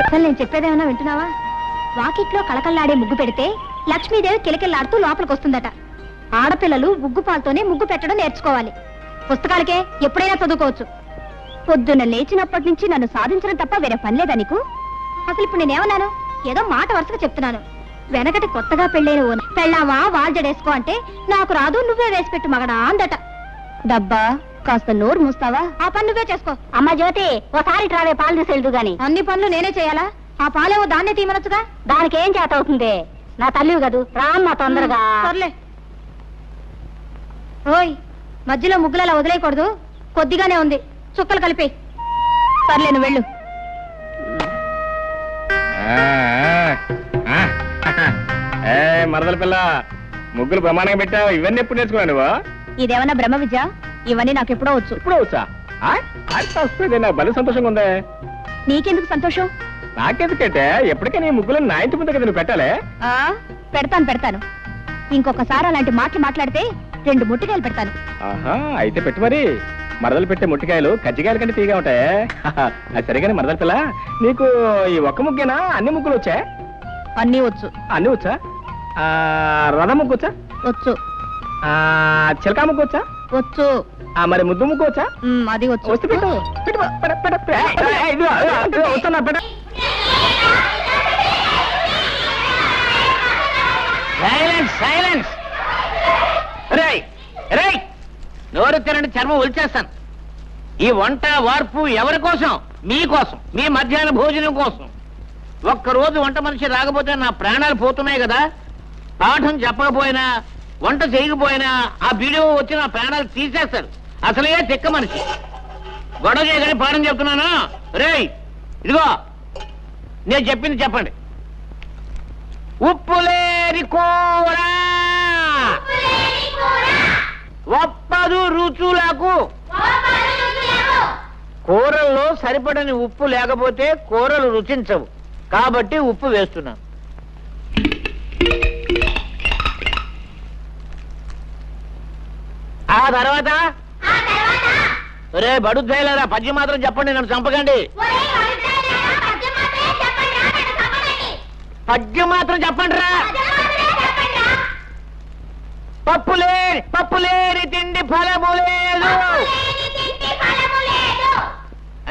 అసలు నేను చెప్పేదేమన్నా వింటున్నావా? వాకిట్లో కళకళలాడే ముగ్గు పెడితే లక్ష్మీదేవి కిలకిల్లాడుతూ లోపలికి వస్తుందట. ఆడపిల్లలు ముగ్గు పాలతోనే ముగ్గు పెట్టడం నేర్చుకోవాలి. పుస్తకాలకే ఎప్పుడైనా చదువుకోవచ్చు. పొద్దున్న లేచినప్పటి నుంచి నన్ను సాధించడం తప్ప వేరే పని లేదా నీకు? అసలు ఇప్పుడు నేనేమన్నాను? ఏదో మాట వరుసగా చెప్తున్నాను. వెనకటి కొత్తగా పెళ్ళైన పెళ్ళావా వాల్జడేసుకో అంటే నాకు రాదు, నువ్వే వేసి పెట్టు మగడా అందట. డబ్బా కాస్త నోరు మూస్తావా? ఆ పని నువ్వే చేసుకో. అమ్మ జ్యోతి, ఓసారి ట్రావే పాలు తీసుకెళ్దు గాని. అన్ని పనులు నేనే చేయాలా? ఆ పాలేవో దాన్నే తీయమనొచ్చుగా. దానికి ఏం చేత అవుతుంది? నా తల్లివి కదూ, రామ్మా తొందరగా. సర్లే. ఓయ్, మధ్యలో ముగ్గులలా వదిలేయకూడదు, కొద్దిగానే ఉంది, చుక్కలు కలిపి. సర్లే, నువ్వు వెళ్ళు. మరదల పిల్ల, ముగ్గులు ప్రమాణంగా పెట్టావు. ఇవన్నీ ఎప్పుడు నేర్చుకున్నావు నువ్వు? ఇదేమన్నా బ్రహ్మ విద్య? ఇవన్నీ నాకు ఎప్పుడో వచ్చు. ఇప్పుడు వచ్చా? వస్తుంది, నాకు భలే సంతోషంగా ఉంది. నీకెందుకు సంతోషం? నాకెందుకంటే ఎప్పటికీ నీ ముగ్గులు నా ఇంటి ముందు కదా నువ్వు పెట్టాలి. పెడతాను. ఇంకొకసారి అలాంటి మాటలు మాట్లాడితే 2 ముట్టికాయలు పెడతాను. ఆహా, అయితే పెట్టు మరి. మరదలు పెట్టే ముట్టికాయలు కజ్జికాయల కంటే తీగా ఉంటాయి. అది సరిగానే మరదల పిల్ల, నీకు ఈ ఒక్క ముగ్గేనా అన్ని ముగ్గులు వచ్చా? అన్నీ వచ్చు. అన్ని వచ్చా? రథ ముగ్గు వచ్చా? వచ్చు. చిలకా ముగ్గు వచ్చా? వచ్చు. మరి ముద్దు ముగ్గు వచ్చా? అది వచ్చు. వస్తే పెట్టు. వస్తున్నా పెట్ట. సైలెన్స్. నోరు తినండి, చర్మం ఒలిచేస్తాను. ఈ వంట వార్పు ఎవరి కోసం? మీకోసం, మీ మధ్యాహ్న భోజనం కోసం. ఒక్కరోజు వంట మనిషి రాకపోతే నా ప్రాణాలు పోతున్నాయి కదా. పాఠం చెప్పకపోయినా, వంట చేయకపోయినా ఆ వీడియో వచ్చి నా ప్రాణాలు తీసేస్తారు. అసలే తిక్క మనిషి. గొడవ చేయగానే పాఠం చెప్తున్నాను. రేయ్, ఇదిగో నేను చెప్పింది చెప్పండి. ఉప్పులేని కూర ఒప్పదు రుచులకు. కూరల్లో సరిపడని ఉప్పు లేకపోతే కూరలు రుచించవు. కాబట్టి ఉప్పు వేస్తున్నాను. ఆ తర్వాత రే బడుద్దాయిలారా, పద్యం మాత్రం చెప్పండి, నన్ను చంపకండి. పద్యం మాత్రం చెప్పండి రా. పప్పులేని తిండి ఫలము లేదు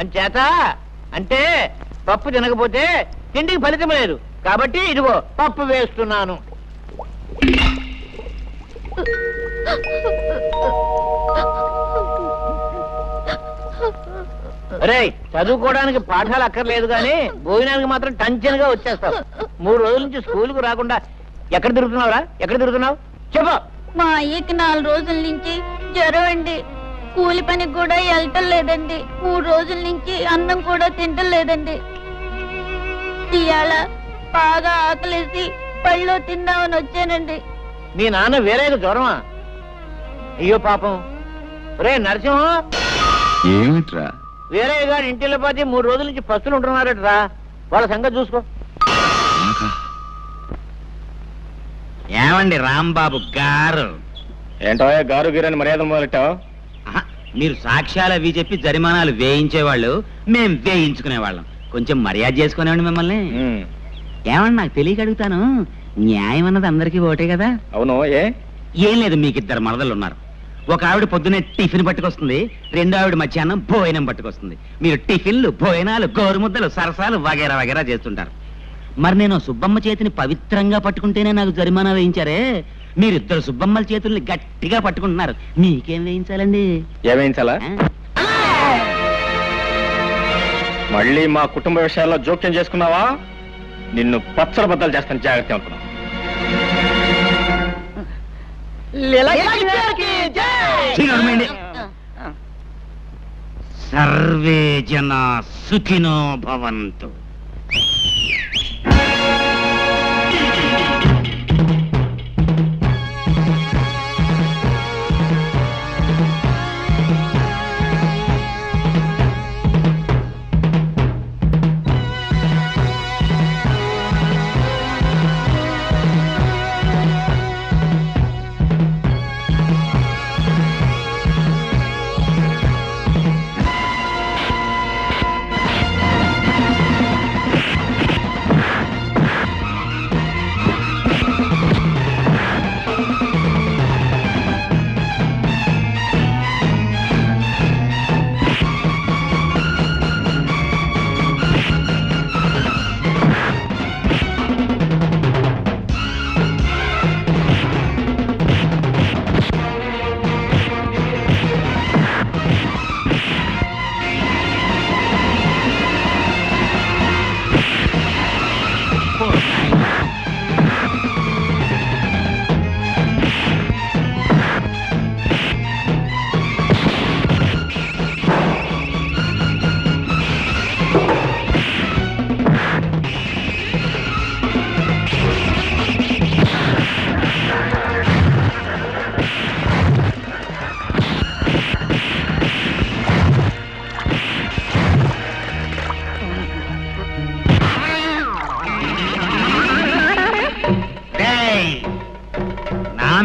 అంచేత, అంటే పప్పు తినకపోతే తిండికి ఫలితం లేదు. కాబట్టి ఇదిగో పప్పు వేస్తున్నాను. రే, చదువుకోవడానికి పాఠాలు అక్కర్లేదు కానీ భోజనానికి మాత్రం టెన్షన్గా వచ్చేస్తావు. 3 రోజుల నుంచి స్కూల్కు రాకుండా ఎక్కడ తిరుగుతున్నావు చెప్పు. మా అయ్యకి 4 రోజుల నుంచి జ్వరం అండి. కూలి పనికి కూడా వెళ్ళటం లేదండి. 3 రోజుల నుంచి అన్నం కూడా తింటం లేదండి. ఇవాళ బాగా ఆకలేసి పళ్ళు తిందామని వచ్చానండి. మీ నాన్న వేరే జ్వరమా? అయ్యో పాపం. రే నరసింహం, ఏమిట్రా? వేరే గారి ఇంటిలో పోతే 3 రోజుల నుంచి పస్తులు ఉంటున్నారట్రా. వాళ్ళ సంగతి చూసుకో. ఏమండి రాంబాబు గారు? ఏంటో గారు గిరని మర్యాద మొదలెట్టావు? మీరు సాక్ష్యాలు అవి చెప్పి జరిమానాలు వేయించేవాళ్ళు, మేం వేయించుకునేవాళ్ళం. కొంచెం మర్యాద చేసుకునేవాడి మిమ్మల్ని. ఏమన్నా నాకు తెలియక అడుగుతాను, న్యాయం అన్నది అందరికీ ఒకటే కదా? అవును. ఏం లేదు, మీకు 2 మరదలు ఉన్నారు. ఒక ఆవిడ పొద్దునే టిఫిన్ పట్టుకొస్తుంది, 2వ ఆవిడ మధ్యాహ్నం భోజనం పట్టుకొస్తుంది. మీరు టిఫిన్లు, భోజనాలు, గోరుముద్దలు, సరసాలు వగేరా వగేరా చేస్తుంటారు. మరి నేను సుబ్బమ్మ చేతిని పవిత్రంగా పట్టుకుంటేనే నాకు జరిమానా వేయించారే, మీరిద్దరు సుబ్బమ్మల చేతుల్ని గట్టిగా పట్టుకుంటున్నారు. మీకేం వేయించాలండి? ఏం వేయించాలా? మళ్ళీ మా కుటుంబ విషయాల్లో జోక్యం చేసుకున్నావా నిన్ను పచ్చల బద్దలు చేస్తాను, జాగ్రత్త అనుకున్నా. సర్వే జనా సుఖినో భవంతు.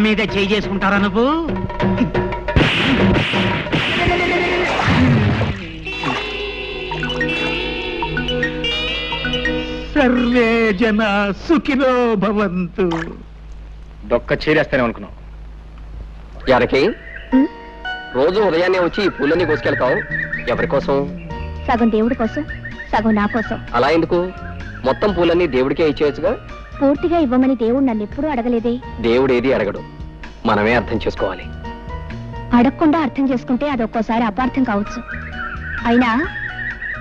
మీద చేయి చేసుకుంటారా నువ్వు? సర్వే జన సుఖినో భవంతు. దొక్క చీరేస్తానే అనుకున్నావు. యారకి రోజు ఉదయాన్నే వచ్చి ఈ పూలన్నీ కోసుకెళ్తావు, ఎవరి కోసం? సగం దేవుడి కోసం, సగం నా కోసం. అలా ఎందుకు? మొత్తం పూలన్నీ దేవుడికే ఇచ్చేయచ్చుగా. పూర్తిగా ఇవ్వమని దేవుడు నన్ను ఎప్పుడూ అడగలేదే. దేవుడు ఏది అడగడు, మనమే అర్థం చేసుకోవాలి. అడగకుండా అర్థం చేసుకుంటే అదొక్కోసారి అపార్థం కావచ్చు. అయినా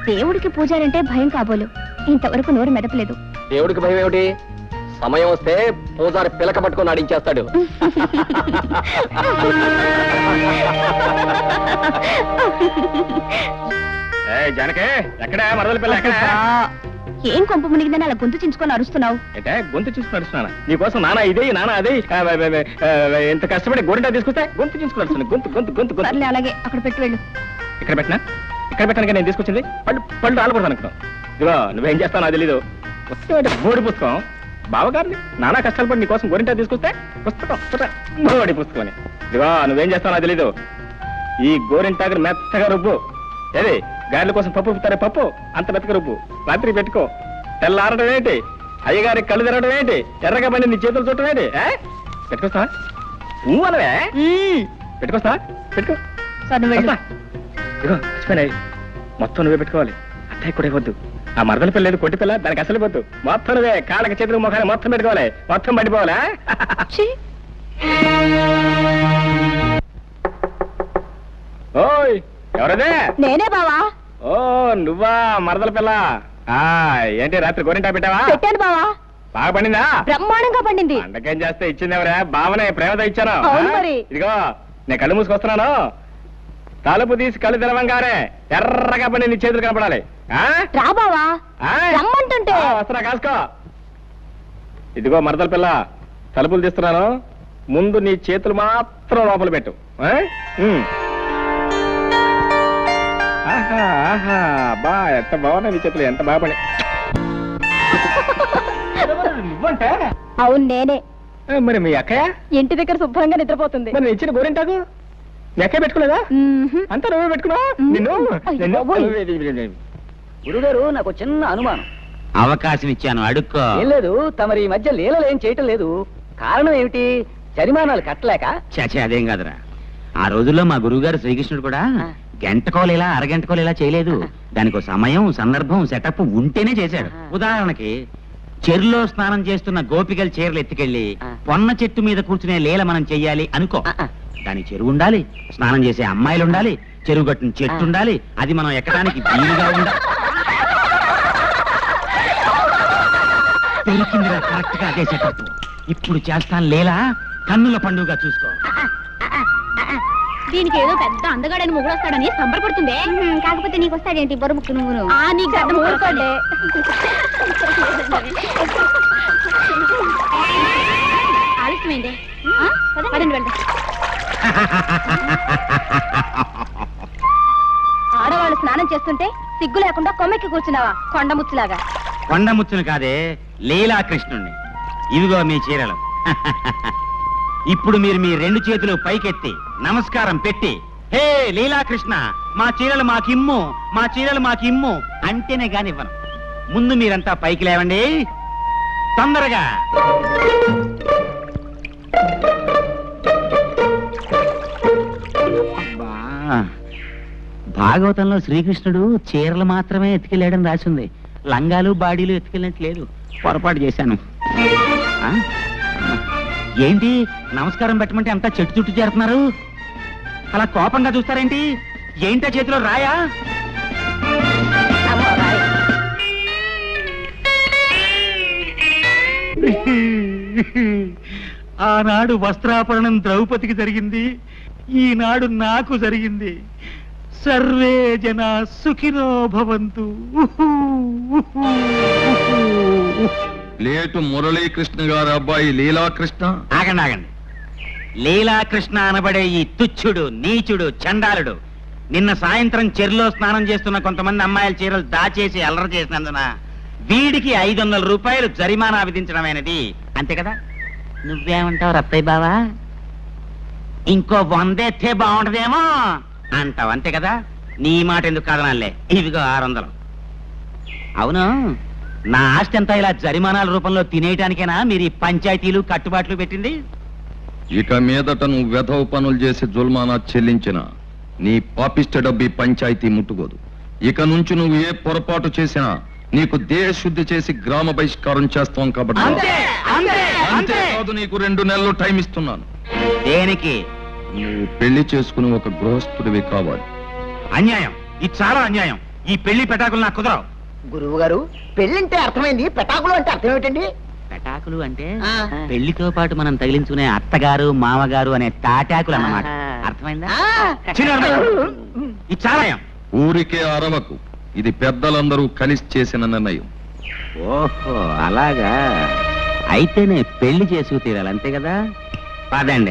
దేవుడికి పూజారంటే భయం కాబోలు. ఇంతవరకు నోరు మెదపలేదు. దేవుడికి భయం ఏమిటి? సమయం వస్తే పూజారి పిలక పట్టుకొని ఆడించేస్తాడు. జానకే, ఎక్కడ మరదల పిల్ల ఎక్కడ? ఏం కొంప మునిగిందని అలా గొంతు చించుకొని అరుస్తున్నావు? అంటే గొంతు చూసుకుని అరుస్తున్నానా? నీకోసం నానా ఇదే నానా అదే ఎంత కష్టపడి గోరింటా తీసుకొస్తే గొంతు చూసుకుని అరుస్తున్నాను. గొంతు గొంతు గొంతు గొంతు. సర్లే, అలాగే అక్కడ పెట్టి వెళ్ళు. ఇక్కడ పెట్టినా? ఇక్కడ పెట్టాను నేను తీసుకొచ్చింది పళ్ళు పళ్ళు రాలకూడదు అనుకున్నాం. ఇదిగో నువ్వేం చేస్తావు నాకు తెలీదు. వస్తే బోడి పుస్తకం బావగారిని నానా కష్టాలు పడి నీకోసం గోరింటా తీసుకొస్తే పుస్తకం బోడి పుస్తకం అని. ఇదిగో నువ్వేం చేస్తావు నాకు తెలీదు. ఈ గోరింటాకు మెత్తగా రుబ్బు. ఏది గారెల కోసం పప్పు రుబ్బుతారే, పప్పు అంత మెత్తగా రుబ్బు. రాత్రి పెట్టుకో. తెల్లారడం ఏంటి, అయ్యగారి కళ్ళు తిరగడం ఏంటి, ఎర్రగా పని నీ చేతులు చుట్టం ఏంటి? పెట్టుకొస్తావా? నువ్వు అనవే పెట్టుకొస్తావా? పెట్టుకో. సరే, నువ్వు వెళ్ళు. ఇదిగో మర్చిపోయినాయి, మొత్తం నువ్వే పెట్టుకోవాలి. అత్తయ్య కూడా ఇవ్వద్దు. ఆ మరదల పిల్ల లేదు, కొట్టి పిల్ల, దానికి అసలు ఇవ్వద్దు. మొత్తం నువ్వే కాళ్ళకి చేతులు ముఖాన్ని మొత్తం పెట్టుకోవాలి. మొత్తం పడిపోవాలా? ఛీ! ఓయ్ ఎవరదే? నేనే బావా. ఓ నువ్వా మరదల పిల్ల? ఏంటి రాత్రి గోరింటా పెట్టావా? పెట్టాను బావా. బాగా పండిందా? బ్రహ్మాండంగా పండింది. పండకేం చేస్తే ఇచ్చింది ఎవరా? బావనే ప్రేమతో ఇచ్చాను. అవును మరి. ఇదిగో నేను కళ్ళు మూసుకొస్తున్నాను. తలుపు తీసి కళ్ళు తెరవంగానే ఎర్రగా పని నీ చేతులు కనపడాలి. రా బావా, రమ్మంటుంటే. వస్తున్నా, కాసుకో. ఇదిగో మరదల పిల్ల, తలుపులు తీస్తున్నాను. ముందు నీ చేతులు మాత్రం లోపల పెట్టు. ఆహా ఆహా, బా ఎంత బాగున్నాయి నీ చేతులు, ఎంత బాగా పని. నువ్వంటే? అవును నేనే. మరి మీ అక్కయ్య ఇంటి దగ్గర శుభ్రంగా నిద్రపోతుంది. మరి నేను ఇచ్చిన గోరింటాకు మీ అక్కయ్య పెట్టుకోలేదా? అంతా నువ్వే పెట్టుకున్నావు. గురుగారు, నాకు చిన్న అనుమానం. అవకాశం ఇచ్చాను, అడుక్కో. ఏం లేదు, తమరి ఈ మధ్య లీలలు ఏం చేయటం లేదు. కారణం ఏమిటి? జరిమానాలు కట్టలేక? చాచే అదేం కాదురా. ఆ రోజుల్లో మా గురువుగారు శ్రీకృష్ణుడు కూడా గంటకోలేలా అరగంటకోలేలా చేయలేదు. దానికి సమయం, సందర్భం, సెటప్ ఉంటేనే చేశాడు. ఉదాహరణకి చెరులో స్నానం చేస్తున్న గోపికల చీరలు ఎత్తుకెళ్లి పొన్న చెట్టు మీద కూర్చునే లీల మనం చెయ్యాలి అనుకో. దాని చెరువు ఉండాలి, స్నానం చేసే అమ్మాయిలు ఉండాలి, చెరువు గట్టున చెట్టు ఉండాలి, అది మనం ఎక్కడానికి వీలుగా ఉండాలి. దొరికిందిరా కరెక్ట్ గా అదే సెటప్. ఇప్పుడు చేస్తాను లీల, కన్నుల పండుగ చూసుకో. దీనికి ఏదో పెద్ద అందగాడని మొగుడు వస్తాడని సంబరపడుతుంది. కాకపోతే నీకు వస్తాడేంటి బొర ముక్కు నువ్వు? నీకు పెద్ద ఊరుకోండి. ఆలస్యమైంది, పదండి వెళ్దాం. ఆడవాళ్ళు స్నానం చేస్తుంటే సిగ్గు లేకుండా కొమ్మెక్కి కూర్చున్నావా కొండముచ్చులాగా? కొండముచ్చును కాదే, లీలాకృష్ణుణ్ణి. ఇవిగో మీ చీరలు. ఇప్పుడు మీరు మీ రెండు చేతులు పైకెత్తి నమస్కారం పెట్టి, హే లీలాకృష్ణ, మా చీరలు మాకిమ్ము, మా చీరలు మాకిమ్ము అంటేనే కానివ్వను. ముందు మీరంతా పైకి లేవండి, తొందరగా. భాగవతంలో శ్రీకృష్ణుడు చీరలు మాత్రమే ఎత్తుకెళ్ళాడని రాసింది. లంగాలు బాడీలు ఎత్తుకెళ్ళినట్టు లేదు. పొరపాటు చేశాను. ఏంటి నమస్కారం పెట్టమంటే అంతా చెట్టు చుట్టూ చేరుతున్నారు? అలా కోపంగా చూస్తారేంటి? ఏంటా చేతిలో రాయా? ఆనాడు వస్త్రాపరణం ద్రౌపదికి జరిగింది, ఈనాడు నాకు జరిగింది. సర్వే జన సుఖినో భవంతు. లేటు మురళీకృష్ణ గారు అబ్బాయి లీలాకృష్ణ. ఆగండి ఆగండి. లీలాకృష్ణ అనబడే ఈ తుచ్చుడు, నీచుడు, చండాలుడు నిన్న సాయంత్రం చెరులో స్నానం చేస్తున్న కొంతమంది అమ్మాయిల చీరలు దాచేసి అల్లరి చేసినందున వీడికి 500 రూపాయలు జరిమానా విధించడమైనది. అంతే కదా? నువ్వేమంటావు రత్తయ్య బావా? ఇంకో 100 ఎత్తే బాగుంటదేమో అంటావు అంతే కదా. నీ మాట ఎందుకు కాదనాలే, ఇదిగో 600. అవును, నా ఆస్తి అంతా ఇలా జరిమానాల రూపంలో తినేయటానికేనా మీరు ఈ పంచాయతీలు కట్టుబాట్లు పెట్టింది? ఇక మీదట నువ్వు వెధవ పనులు చేసి జుల్మానా చెల్లించిన నీ పాపిష్ట డబ్బు ఈ పంచాయతీ ముట్టుకోదు. ఇక నుంచి నువ్వు ఏ పొరపాటు చేసినా నీకు దేశశుద్ధి చేసి గ్రామ బహిష్కారం చేస్తాం కాబట్టి అంతేకాదు, నీకు 2 నెలలు టైం ఇస్తున్నాను. దేనికి? నువ్వు పెళ్లి చేసుకుని ఒక గృహస్థుడివి కావాలి. అన్యాయం, ఇది చాలా అన్యాయం. ఈ పెళ్లి పెటాకులు నాకు కుదరవు. గురువు గారు, పెళ్ళంటే అర్థమైంది, పెటాకులు అంటే అర్థం ఏమిటండి? పెటాకులు అంటే ఆ. పెళ్లితో పాటు మనం తగిలించుకునే అత్తగారు మామగారు అనే తాటాకులు అన్నమాట. అర్థమైందా? ఇది చాలా అన్యాయం. ఊరికే అరవకు, ఇది పెద్దలందరూ కలిసి చేసిన నిర్ణయం. ఓహో అలాగా, అయితేనే పెళ్లి చేసుకు తీరాలి అంతే కదా. పదండి.